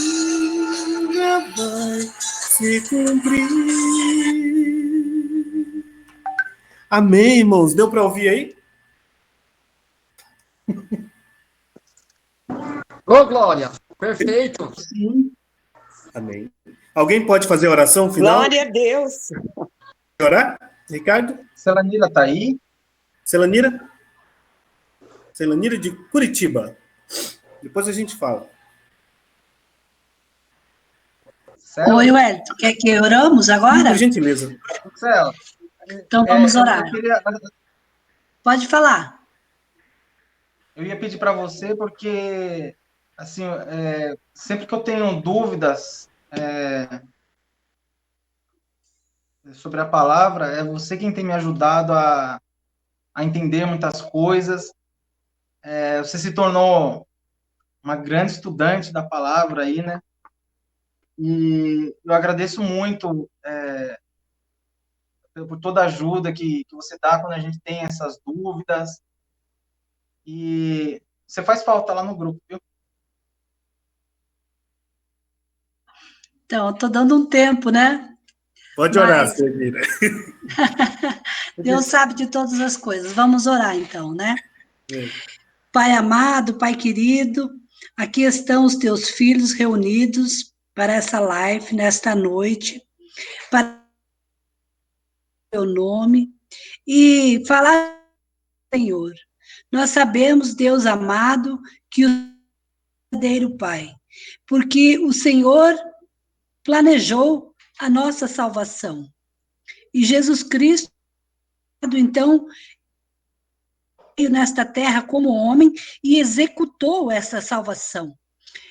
vai se cumprir. Amém, irmãos. Deu para ouvir aí? Ô, Glória, perfeito. Sim. Amém. Alguém pode fazer a oração final? Glória a Deus. Orar? Ricardo? Selanira tá aí? Selanira? Selanira de Curitiba. Depois a gente fala. Céu? Oi, Wellington, quer que oramos agora? Por gentileza. Céu, Então vamos orar. eu Pode falar. ia pedir para você, porque assim, sempre que eu tenho dúvidas sobre a palavra, é você quem tem me ajudado a entender muitas coisas. Você se tornou uma grande estudante da palavra aí, né? E eu agradeço muito por toda a ajuda que você dá quando a gente tem essas dúvidas. E você faz falta lá no grupo, viu? Então, eu estou dando um tempo, né? Pode orar, Selanira. Deus sabe de todas as coisas. Vamos orar, então, né? É. Pai amado, Pai querido, aqui estão os teus filhos reunidos para essa live, nesta noite, para o teu nome e falar, Senhor. Nós sabemos, Deus amado, que o verdadeiro Pai, porque o Senhor planejou a nossa salvação. E Jesus Cristo, então, veio nesta terra como homem e executou essa salvação.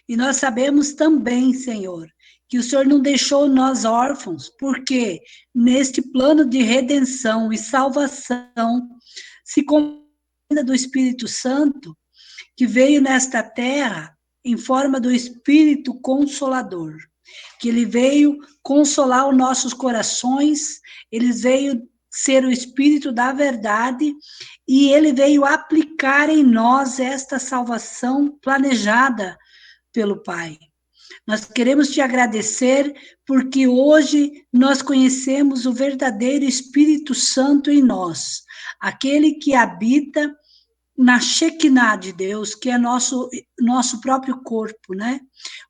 E nós sabemos também, Senhor, que o Senhor não deixou nós órfãos, porque neste plano de redenção e salvação se completa do Espírito Santo, que veio nesta terra em forma do Espírito Consolador, que ele veio consolar os nossos corações, ele veio ser o Espírito da verdade, e ele veio aplicar em nós esta salvação planejada pelo Pai. Nós queremos te agradecer, porque hoje nós conhecemos o verdadeiro Espírito Santo em nós, aquele que habita na Shekinah de Deus, que é nosso próprio corpo, né?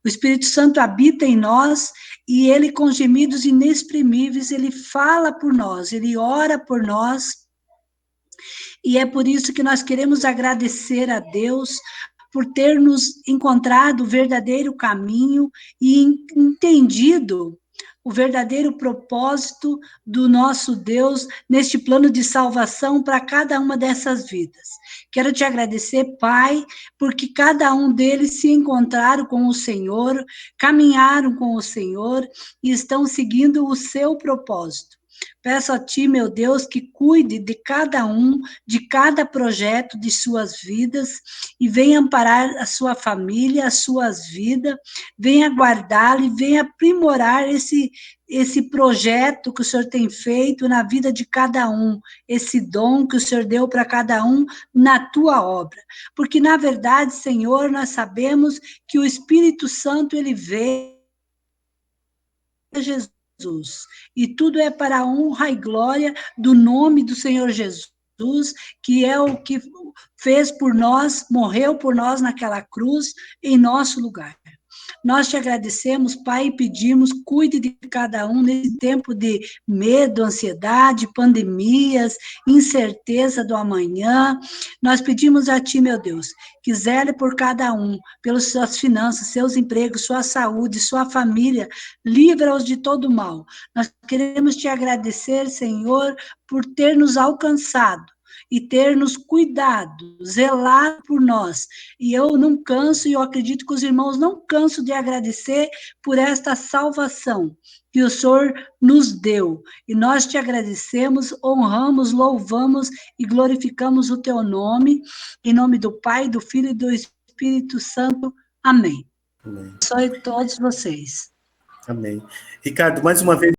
O Espírito Santo habita em nós e ele, com gemidos inexprimíveis, ele fala por nós, ele ora por nós. E é por isso que nós queremos agradecer a Deus por ter nos encontrado o verdadeiro caminho e entendido o verdadeiro propósito do nosso Deus neste plano de salvação para cada uma dessas vidas. Quero te agradecer, Pai, porque cada um deles se encontraram com o Senhor, caminharam com o Senhor e estão seguindo o seu propósito. Peço a Ti, meu Deus, que cuide de cada um, de cada projeto de suas vidas, e venha amparar a sua família, as suas vidas, venha guardá-lo e venha aprimorar esse projeto que o Senhor tem feito na vida de cada um, esse dom que o Senhor deu para cada um na Tua obra. Porque, na verdade, Senhor, nós sabemos que o Espírito Santo, ele veio a Jesus. E tudo é para a honra e glória do nome do Senhor Jesus, que é o que fez por nós, morreu por nós naquela cruz, em nosso lugar. Nós te agradecemos, Pai, e pedimos, cuide de cada um nesse tempo de medo, ansiedade, pandemias, incerteza do amanhã. Nós pedimos a Ti, meu Deus, que zele por cada um, pelas suas finanças, seus empregos, sua saúde, sua família, livra-os de todo mal. Nós queremos te agradecer, Senhor, por ter nos alcançado e ter nos cuidado, zelado por nós. E eu não canso, e eu acredito que os irmãos não cansam de agradecer por esta salvação que o Senhor nos deu. E nós te agradecemos, honramos, louvamos e glorificamos o teu nome, em nome do Pai, do Filho e do Espírito Santo. Amém. Amém. Abençoe todos vocês. Amém. Ricardo, mais uma vez,